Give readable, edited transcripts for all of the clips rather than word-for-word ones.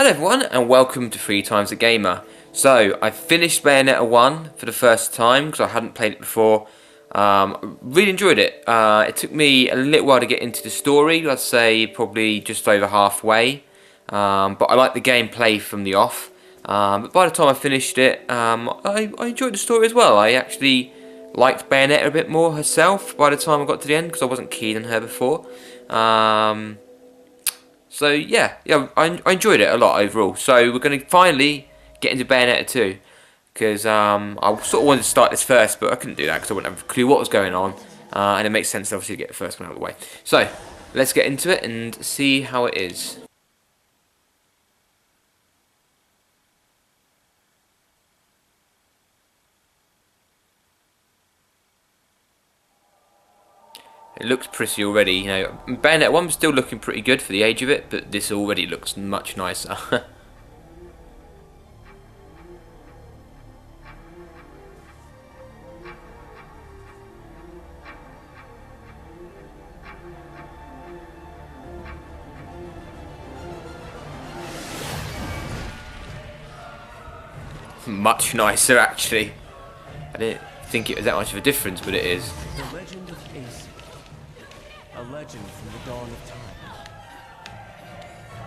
Hello everyone and welcome to 3 Times a Gamer. So I finished Bayonetta 1 for the first time because I hadn't played it before. Really enjoyed it. It took me a little while to get into the story, I'd say probably just over halfway. But I liked the gameplay from the off. But by the time I finished it, I enjoyed the story as well. I actually liked Bayonetta a bit more herself by the time I got to the end because I wasn't keen on her before. So yeah, I enjoyed it a lot overall. So we're going to finally get into Bayonetta 2. Because I sort of wanted to start this first, but I couldn't do that because I wouldn't have a clue what was going on. And it makes sense obviously to get the first one out of the way. So, let's get into it and see how it is. It looks pretty already, you know. Bayonetta 1 was still looking pretty good for the age of it, but this already looks much nicer. Much nicer, actually. I didn't think it was that much of a difference, but it is. The legend of Ace, a legend from the dawn of time.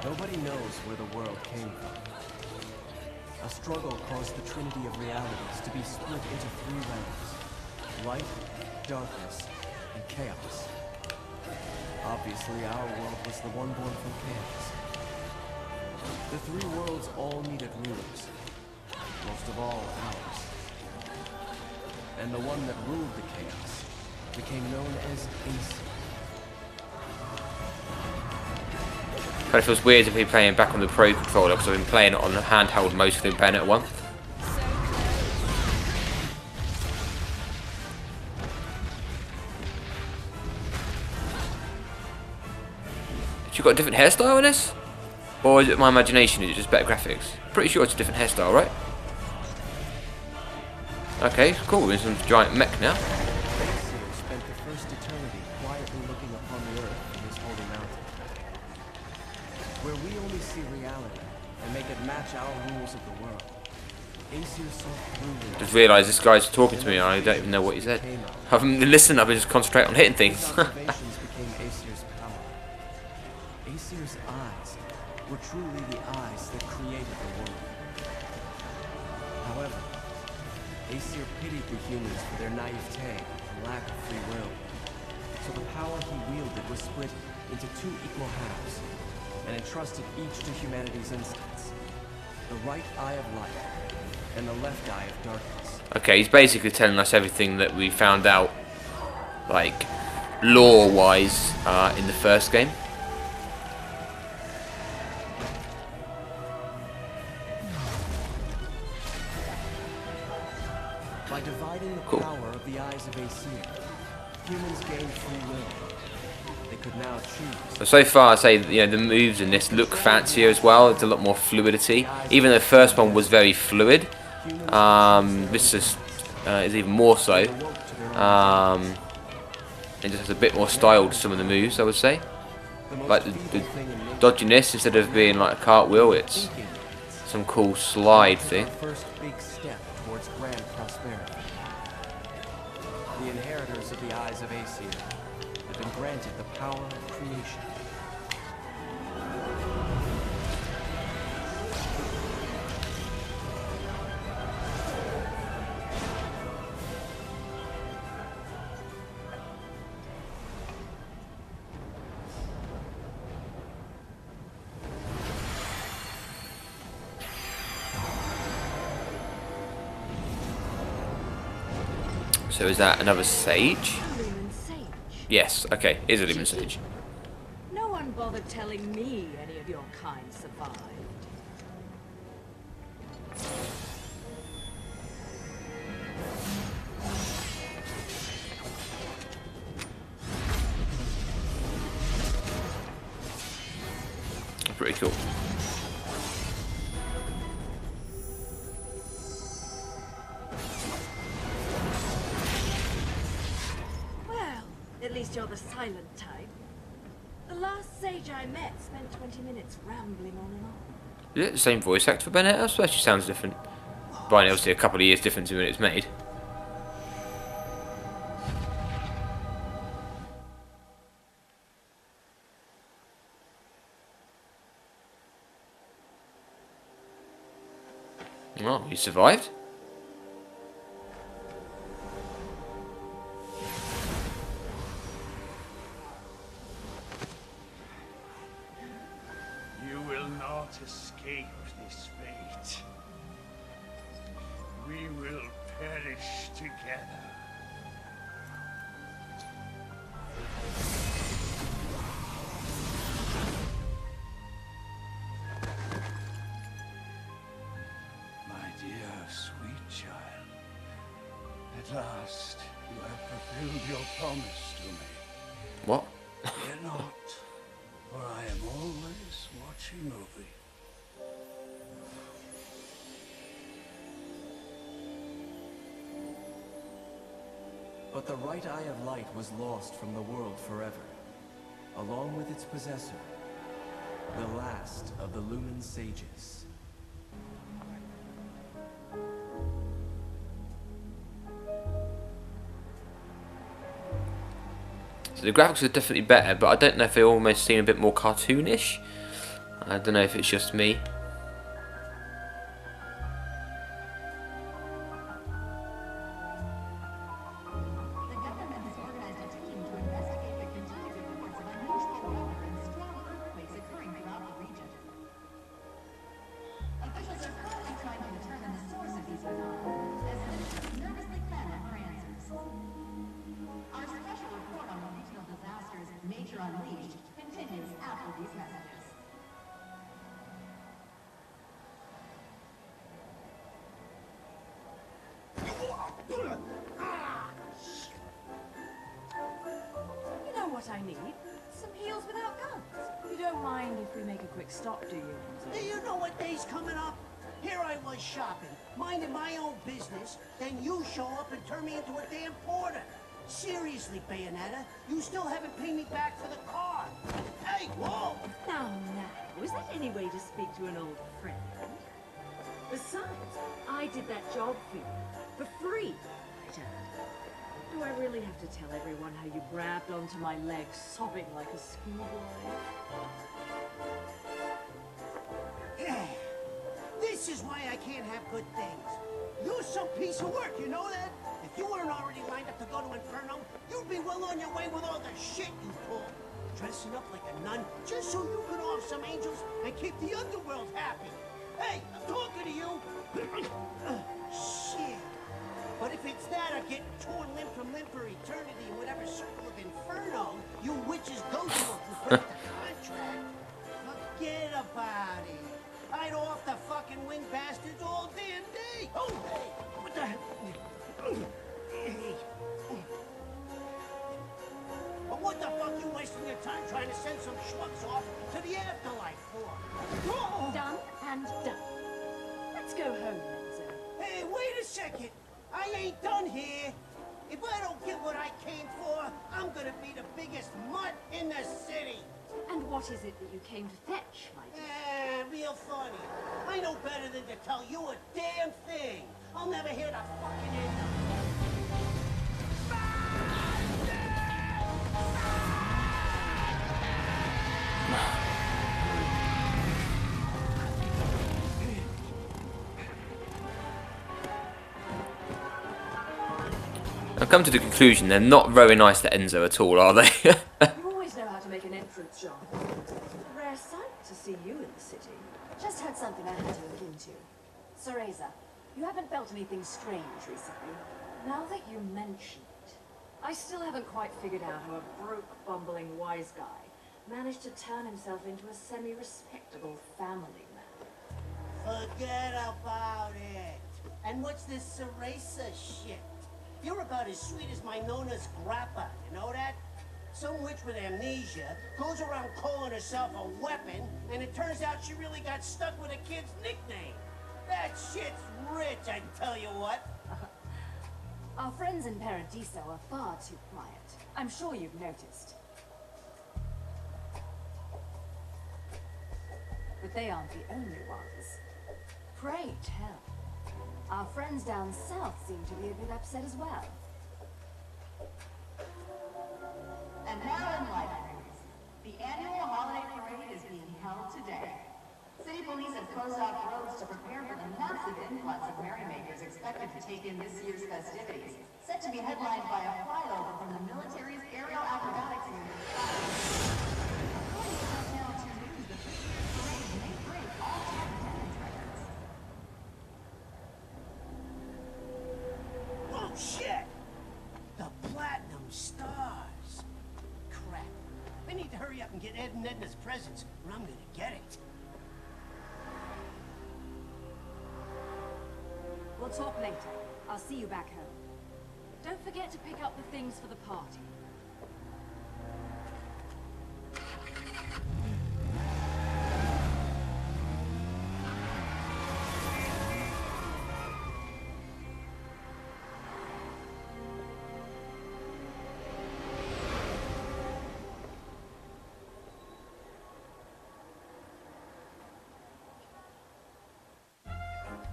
Nobody knows where the world came from. A struggle caused the trinity of realities to be split into 3 realms: light, darkness, and chaos. Obviously, our world was the one born from chaos. The 3 worlds all needed rulers, most of all ours. And the one that ruled the chaos became known as Ace. But it feels weird to be playing back on the Pro controller because I've been playing it on the handheld mostly in Bayonetta 1. She got a different hairstyle in this? Or is it my imagination? Is it just better graphics? Pretty sure it's a different hairstyle, right? Okay, cool. We're in some giant mech now. Aesir spent the first eternity quietly looking upon the earth from his holy mountain, where we only see reality and make it match our rules of the world. Aesir saw through Just realised this guy's talking to me and I don't even know what he said. I haven't listened, I've been just concentrating on hitting things. observations became Aesir's power. Aesir's eyes were truly the eyes that created the world. However, Aesir pitied the humans for their naivete and lack of free will. So the power he wielded was split into 2 equal halves, and entrusted each to humanity's instincts. The right eye of light, and the left eye of darkness. Okay, he's basically telling us everything that we found out, like, lore-wise, in the first game. By dividing the power of the eyes of Aesir, humans gained free will. They could now choose. So far, I'd say you know the moves in this look fancier as well. It's a lot more fluidity. Even the first one was very fluid. This is even more so. It just has a bit more style to some of the moves, I would say. Like the dodginess, instead of being like a cartwheel, it's some cool slide thing. First big step towards grand prosperity. The inheritors of the eyes of Aesir have been granted the power of creation. So is that another sage? Lumen Sage. Yes. Okay, is a Lumen Sage. No one bothered telling me any of your kind survived. Pretty cool. Well, at least you're the silent type. The last sage I met spent 20 minutes rambling on and on. Is it the same voice actor for Bayonetta? I suppose she sounds different. But obviously a couple of years difference in when it's made. Oh, he survived? You will not escape this fate. We will perish together. My dear, sweet child, at last you have fulfilled your promise to me. What? Fear not, for I am always watching over you. But the right eye of light was lost from the world forever, along with its possessor, the last of the Lumen Sages. So the graphics are definitely better, but I don't know if they almost seem a bit more cartoonish. I don't know if it's just me. The government has organized a team to investigate the continued reports of unusual weather and strong earthquakes occurring throughout the region. Officials are currently trying to determine the source of these phenomena, as citizens nervously clamor for answers. Our special report on the regional disasters, Nature Unleashed, continues after these messages. You know what I need? Some heels without guns. You don't mind if we make a quick stop, do you? Do you know what day's coming up? Here I was shopping, minding my own business, then you show up and turn me into a damn porter. Seriously, Bayonetta, you still haven't paid me back for the car. Hey, whoa! Now, is that any way to speak to an old friend? Besides, I did that job for you. For free, might add. Do I really have to tell everyone how you grabbed onto my leg, sobbing like a schoolboy? Yeah. This is why I can't have good things. You're some piece of work, you know that? If you weren't already lined up to go to Inferno, you'd be well on your way with all the shit you pull. Dressing up like a nun just so you could off some angels and keep the underworld happy. Hey, I'm talking to you. Shit. But if it's that or getting torn limb from limb for eternity in whatever circle of Inferno you witches go to complete the contract, forget about it. I'd off the fucking wing bastards all damn day. Oh, hey, what the hell? But what the fuck you wasting your time trying to send some schmucks off to the afterlife for? Oh. Done and done. Let's go home, Enzo. Hey, wait a second. I ain't done here. If I don't get what I came for, I'm gonna be the biggest mutt in the city. And what is it that you came to fetch, my dear? Real funny. I know better than to tell you a damn thing. I'll never hear the fucking end of it. I've come to the conclusion they're not very nice to Enzo at all, are they? You always know how to make an entrance, John. It's a rare sight to see you in the city. Just had something I had to look into. Cereza, you haven't felt anything strange recently? Now that you mention it, I still haven't quite figured out how a broke, bumbling wise guy managed to turn himself into a semi-respectable family man. Forget about it. And what's this Cereza shit? You're about as sweet as my Nona's grappa, you know that? Some witch with amnesia goes around calling herself a weapon, and it turns out she really got stuck with a kid's nickname. That shit's rich, I tell you what. Our friends in Paradiso are far too quiet. I'm sure you've noticed. But they aren't the only ones. Pray tell. Our friends down south seem to be a bit upset as well. And now in life news, the annual holiday parade is being held today. City police have closed off roads to prepare for the massive influx of merrymakers expected to take in this year's festivities, set to be headlined by a flyover from the military's aerial acrobatics unit. According to Now 2 News, the parade may break all time attendance records. Oh, shit! The Platinum Stars. Crap. I need to hurry up and get Ed and Edna's presents, or I'm gonna get it. We'll talk later. I'll see you back home. Don't forget to pick up the things for the party.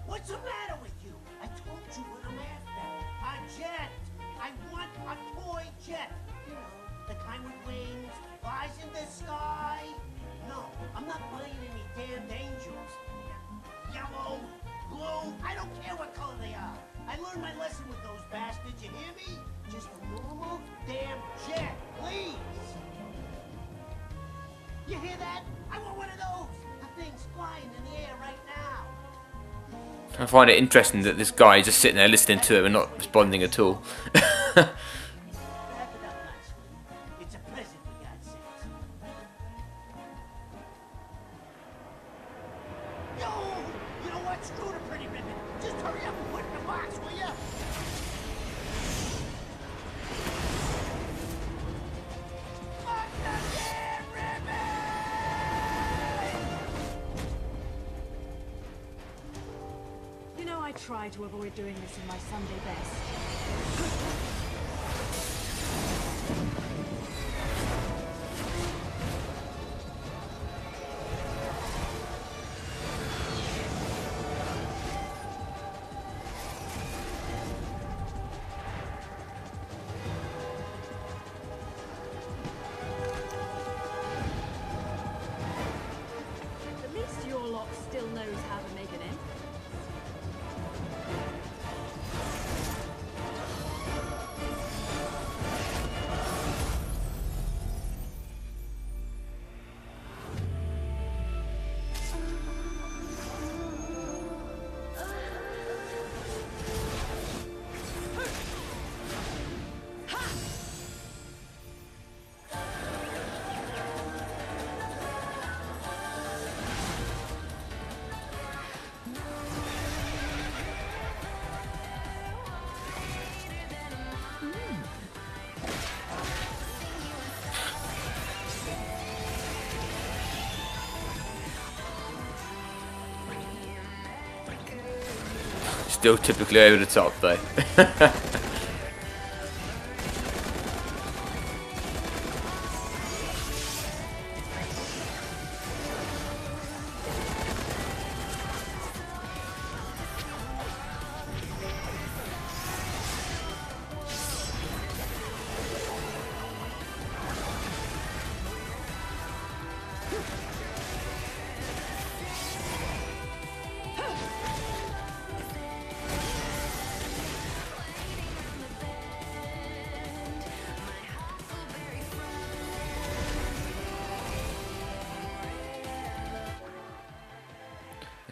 What's the matter with you? I told you what I'm after. A jet. I want a toy jet. You know, the kind with wings, flies in the sky. No, I'm not buying any damned angels. Yellow, blue, I don't care what color they are. I learned my lesson with those bastards, you hear me? Just a normal damn jet, please. You hear that? I want one of those. The thing's flying in the air right now. I find it interesting that this guy is just sitting there listening to him and not responding at all. Wrap it up nicely. It's a present, for God's sakes. Yo! You know what? Screw the pretty ribbon. Just hurry up and put it in the box, will ya? Fuck the damn ribbon! You know, I try to avoid doing this in my Sunday best. At least your lot still knows how to make an end. Still typically over the top though.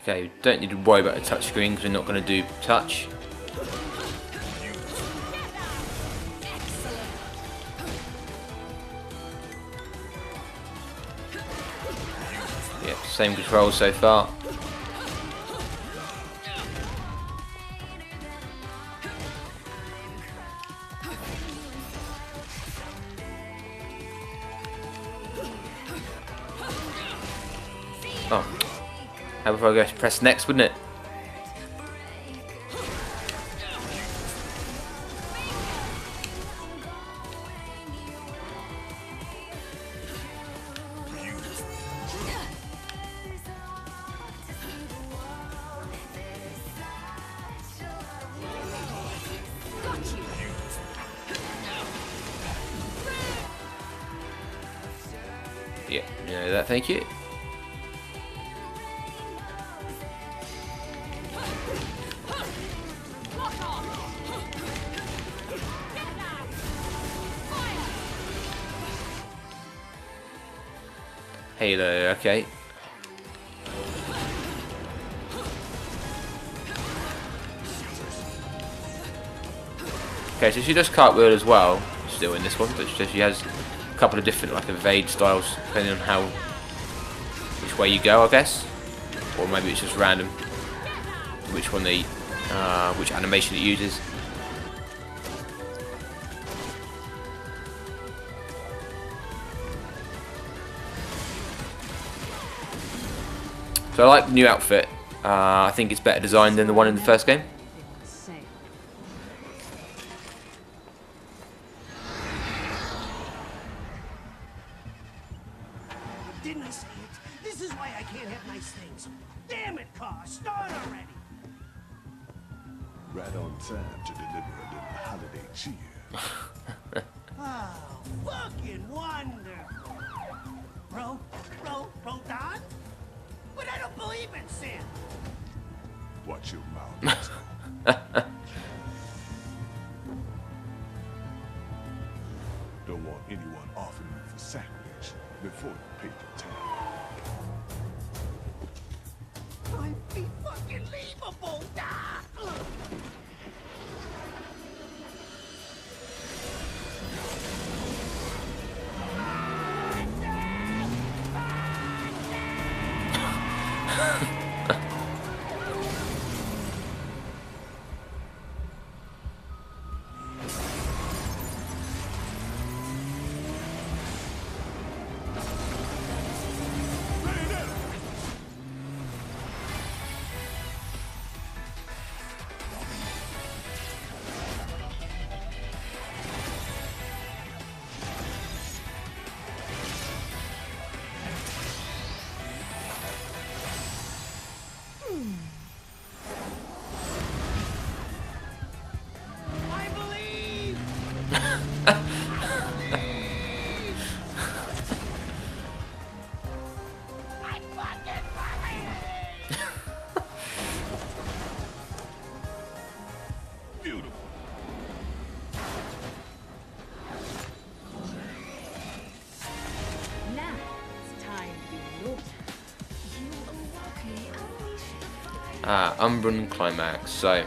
Okay, don't need to worry about the touchscreen because we're not going to do touch. Yep, same controls so far. Oh. How before I go to press next, wouldn't it? You know that, thank you. Halo, okay. Okay, so she does cartwheel as well, still in this one, but she has a couple of different like evade styles depending on which way you go, I guess, or maybe it's just random which one which animation it uses. So I like the new outfit. I think it's better designed than the one in the first game. Didn't I say it? This is why I can't have nice things. Damn it, car, start already. Right on time to deliver a little holiday cheer. Oh, fucking wonderful. Bro, Don? But I don't believe in Santa. Watch your mouth. Don't want anyone offering you for sacrilege before you pay your tab. Unbelievable! Umbran Climax. So,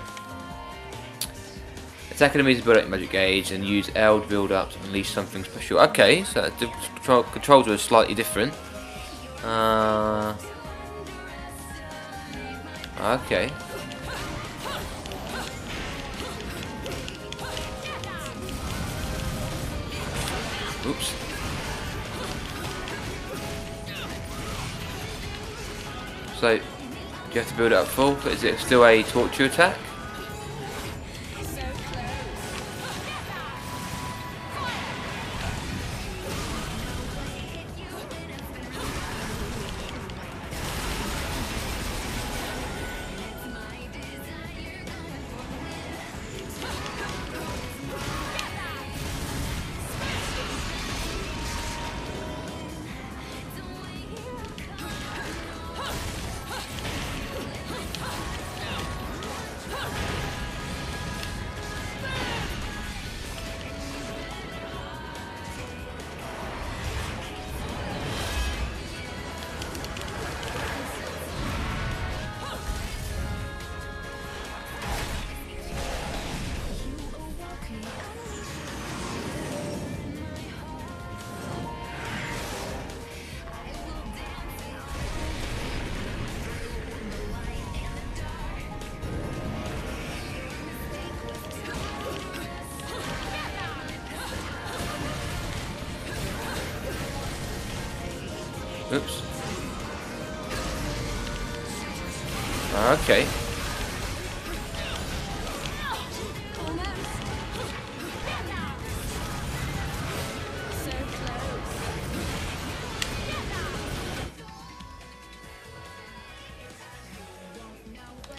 attack enemies, build up magic gauge, and use L to build up to unleash something special. Okay, so the controls are slightly different. Okay. Oops. So, you have to build it up full, but is it still a torture attack? Oops. Okay.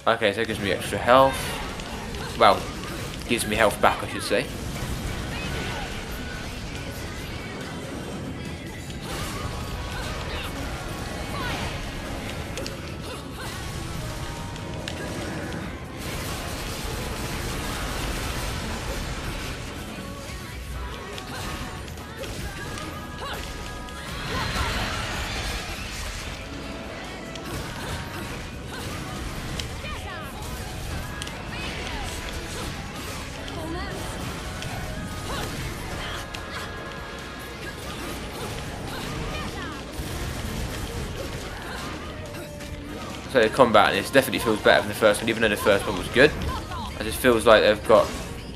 Okay, so it gives me extra health. Well, gives me health back, I should say. So the combat in this definitely feels better than the first one, even though the first one was good. It just feels like they've got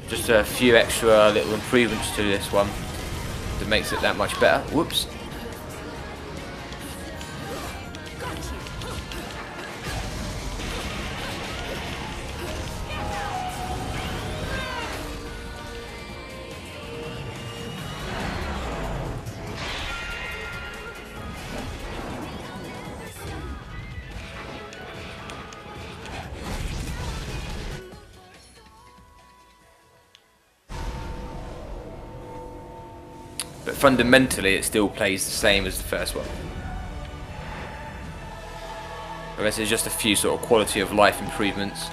just a few extra little improvements to this one that makes it that much better. Whoops. But fundamentally it still plays the same as the first one. I guess there's just a few sort of quality of life improvements.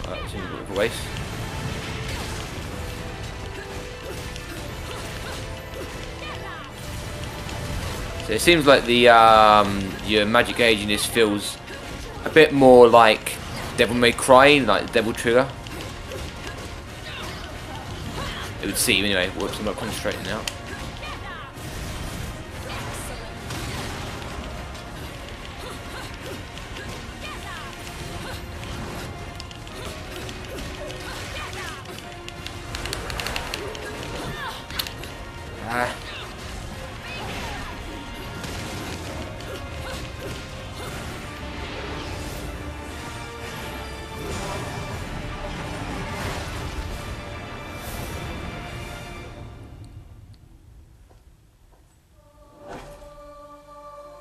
That seems a bit of a waste. So it seems like the your magic age in this feels a bit more like Devil May Cry, like Devil Trigger. It would seem anyway. Whoops, I'm not concentrating now.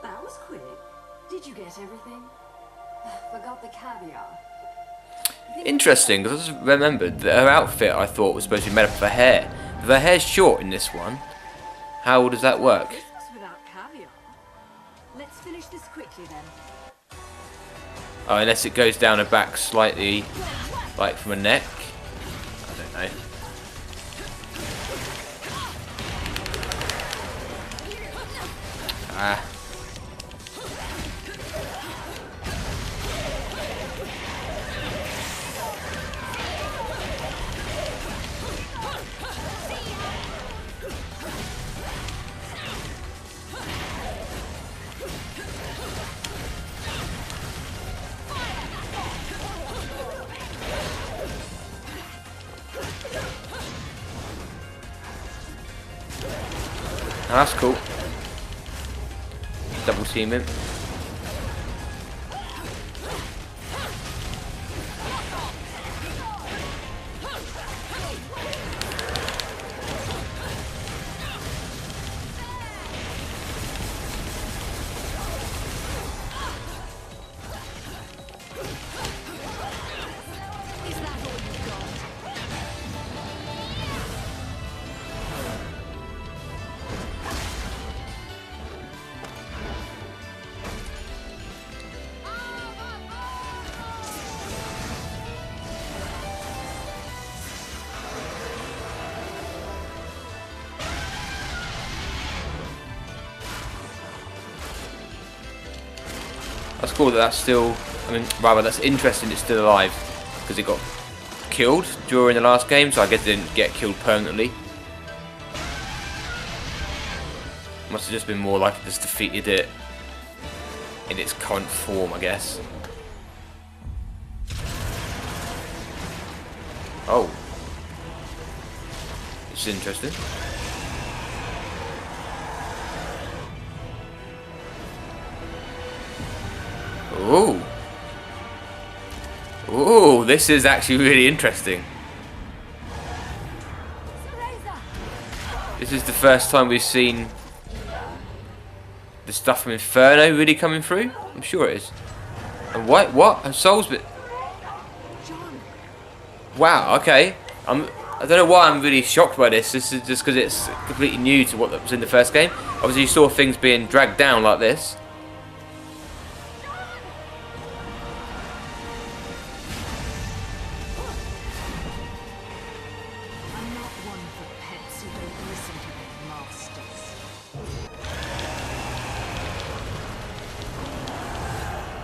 That was quick. Did you get everything? Forgot the caviar. Interesting, because I just remembered that her outfit I thought was supposed to be made up of her hair. But her hair's short in this one. How does that work? This was without caviar. Let's finish this quickly then. Oh, unless it goes down her back slightly, like from her neck. I don't know. Ah. Oh, that's cool. Double team him. That's cool that that's still, I mean, rather that's interesting it's still alive, because it got killed during the last game, so I guess it didn't get killed permanently. Must have just been more like it just defeated it in its current form, I guess. Oh. It's interesting. Ooh. Ooh, this is actually really interesting. This is the first time we've seen the stuff from Inferno really coming through. I'm sure it is. And what? Her soul's been... John, Wow, okay. I don't know why I'm really shocked by this. This is just because it's completely new to what was in the first game. Obviously you saw things being dragged down like this. I'm not one for pets who don't listen to their masters.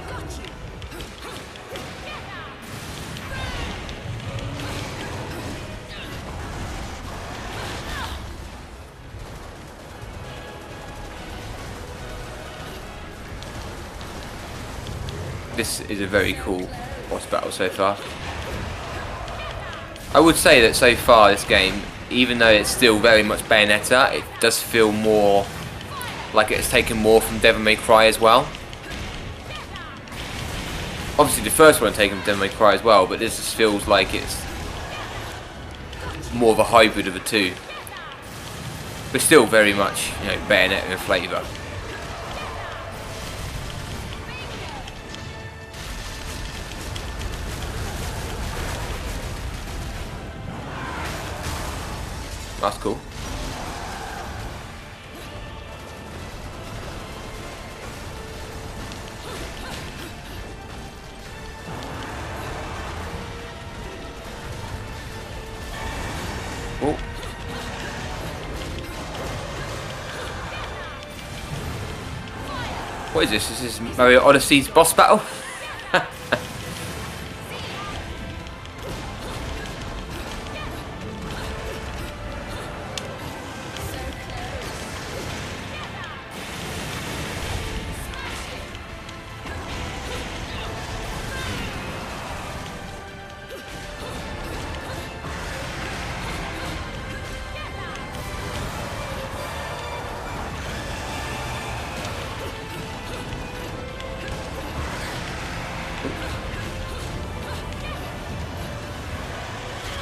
Got you! This is a very cool boss battle so far. I would say that so far this game, even though it's still very much Bayonetta, it does feel more like it's taken more from Devil May Cry as well. Obviously the first one taken from Devil May Cry as well, but this just feels like it's more of a hybrid of the two. But still very much, you know, Bayonetta in flavour. That's cool. Oh. What is this? Is this Mario Odyssey's boss battle?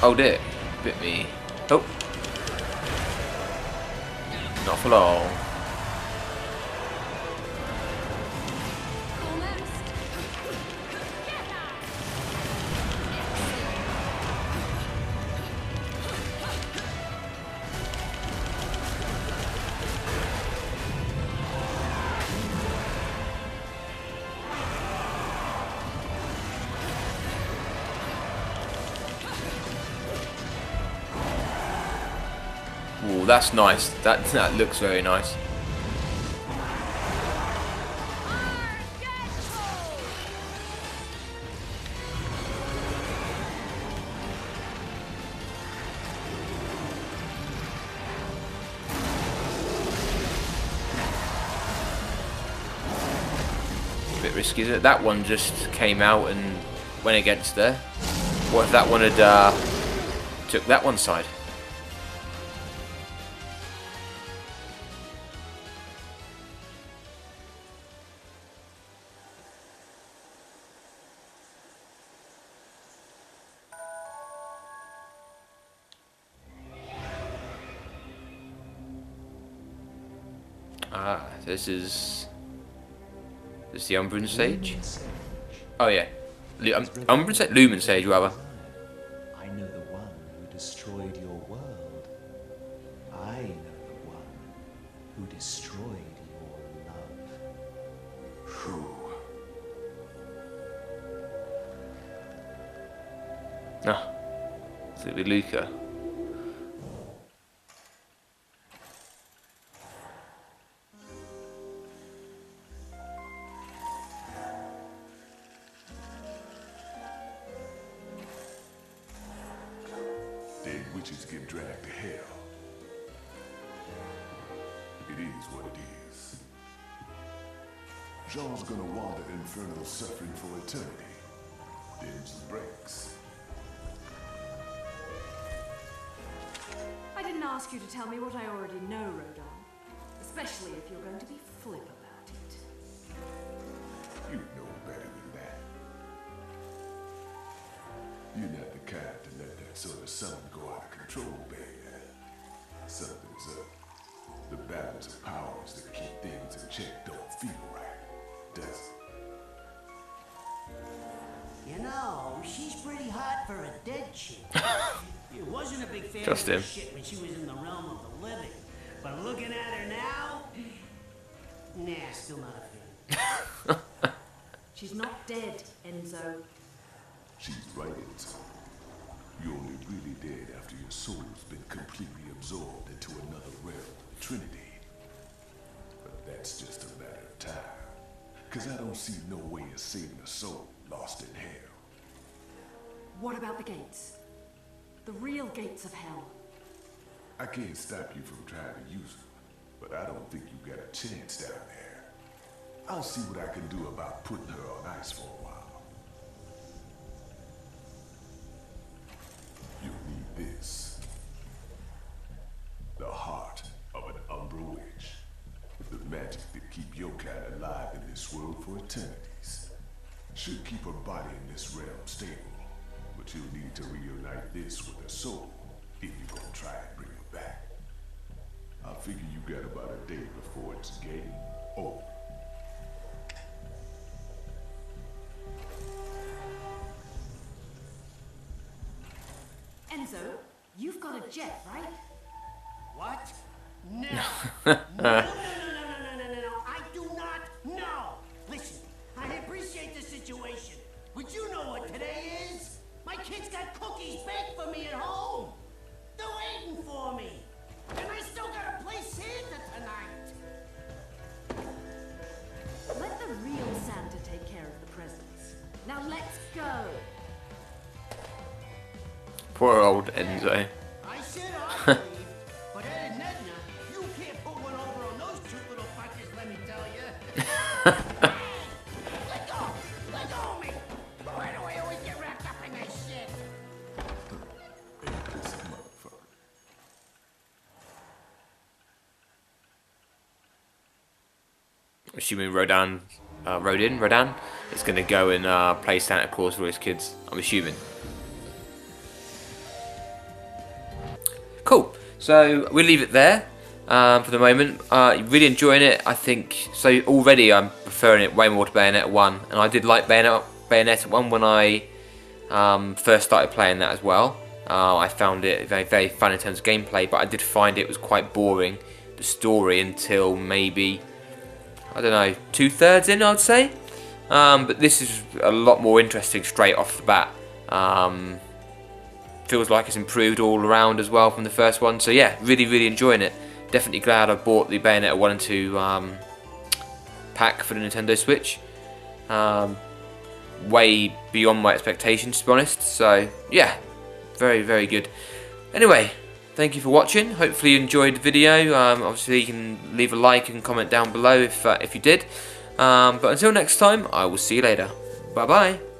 Oh dear, bit me. Oh, not for long. Ooh, that's nice. That looks very nice. A bit risky, isn't it? That one just came out and went against there. What if that one had took that one's side? Ah, this is the Umbran stage? Oh yeah, Umbran stage? Lumen stage rather. I know the one who destroyed your world. I know the one who destroyed your love. Who? Ah, so it'll be Luca. Dead witches get dragged to hell. It is what it is. Jean's gonna wander infernal suffering for eternity. Them's the breaks. I didn't ask you to tell me what I already know, Rodon. Especially if you're going to be flip about it. You know better than that. You're not the kind to let that sort of something go out of control, baby. Something's up. The balance of powers that keep things in check don't feel right, does it? You know, know, she's pretty hot for a dead chick. It wasn't a big fan Trust of him. the shit when she was in the realm of the living. But looking at her now, nah, still not a fan. She's not dead, Enzo. She's right, Enzo. You're only really dead after your soul's been completely absorbed into another realm of the Trinity. But that's just a matter of time. Cause I don't see no way of saving a soul lost in hell. What about the gates? The real gates of hell. I can't stop you from trying to use them, but I don't think you got a chance down there. I'll see what I can do about putting her on ice for a while. You'll need this. The heart of an Umbra witch. The magic that keep your kind alive in this world for eternities. Should keep her body in this realm stable, but you'll need to reunite this with her soul if you're gonna try and bring her back. I figure you got about a day before it's game over. Enzo, you've got a jet, right? What? No. No. I do not know. Listen, I appreciate the situation, but you know what today is? My kids got cookies baked for me at home. They're waiting for me. And I still gotta play Santa tonight. Let the real Santa take care of the presents. Now let's go. Poor old Enzo. I said I believe, but Ed and Edna, you can't put one over on those two little fuckers, let me tell you. Let go! Let go of me! Why do I always get wrapped up in this shit? Ain't this a motherfucker? Assuming Rodan is going to go and play Santa Claus for his kids. I'm assuming. Cool. So we'll leave it there for the moment. Really enjoying it. I think so. Already, I'm preferring it way more to Bayonetta 1, and I did like Bayonetta 1 when I first started playing that as well. I found it very, very fun in terms of gameplay, but I did find it was quite boring, the story, until maybe, I don't know, 2/3 in, I'd say. But this is a lot more interesting straight off the bat. Feels like it's improved all around as well from the first one. So yeah, really, really enjoying it. Definitely glad I bought the Bayonetta 1 and 2 pack for the Nintendo Switch. Way beyond my expectations, to be honest. So yeah, very, very good. Anyway, thank you for watching. Hopefully you enjoyed the video. Obviously you can leave a like and comment down below if you did. But until next time, I will see you later. Bye bye.